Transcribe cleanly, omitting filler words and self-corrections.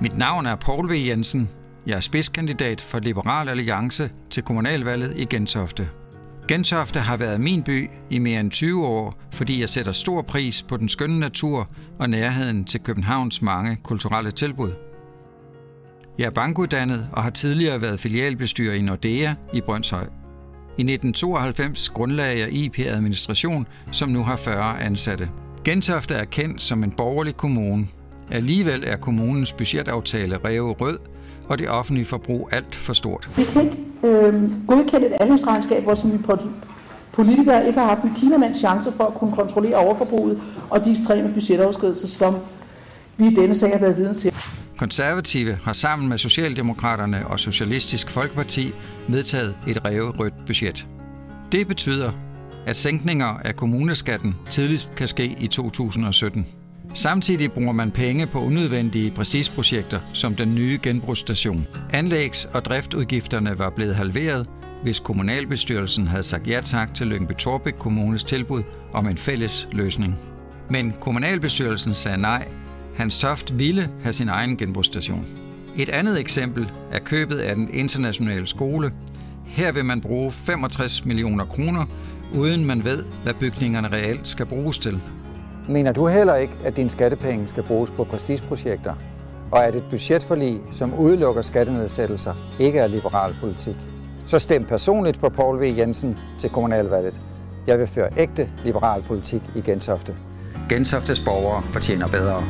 Mit navn er Poul V. Jensen. Jeg er spidskandidat for Liberal Alliance til kommunalvalget i Gentofte. Gentofte har været min by i mere end 20 år, fordi jeg sætter stor pris på den skønne natur og nærheden til Københavns mange kulturelle tilbud. Jeg er bankuddannet og har tidligere været filialbestyrer i Nordea i Brønshøj. I 1992 grundlagde jeg IP Administration, som nu har 40 ansatte. Gentofte er kendt som en borgerlig kommune. Alligevel er kommunens budgetaftale ræverød, og det offentlige forbrug alt for stort. Vi kan ikke godkende et anlægsregnskab, hvor som vi politikere ikke har haft en kinamands chance for at kunne kontrollere overforbruget og de ekstreme budgetoverskridelser, som vi i denne sag har været vidne til. Konservative har sammen med Socialdemokraterne og Socialistisk Folkeparti vedtaget et ræverødt budget. Det betyder, at sænkninger af kommuneskatten tidligst kan ske i 2017. Samtidig bruger man penge på unødvendige prestigeprojekter som den nye genbrugsstation. Anlægs- og driftudgifterne var blevet halveret, hvis kommunalbestyrelsen havde sagt ja tak til Lyngby-Taarbæk Kommunes tilbud om en fælles løsning. Men kommunalbestyrelsen sagde nej. Hans Toft ville have sin egen genbrugsstation. Et andet eksempel er købet af den internationale skole. Her vil man bruge 65 millioner kroner, uden man ved, hvad bygningerne reelt skal bruges til. Mener du heller ikke, at dine skattepenge skal bruges på prestigeprojekter, og at et budgetforlig, som udelukker skattenedsættelser, ikke er liberal politik? Så stem personligt på Poul V. Jensen til kommunalvalget. Jeg vil føre ægte liberal politik i Gentofte. Gentoftes borgere fortjener bedre.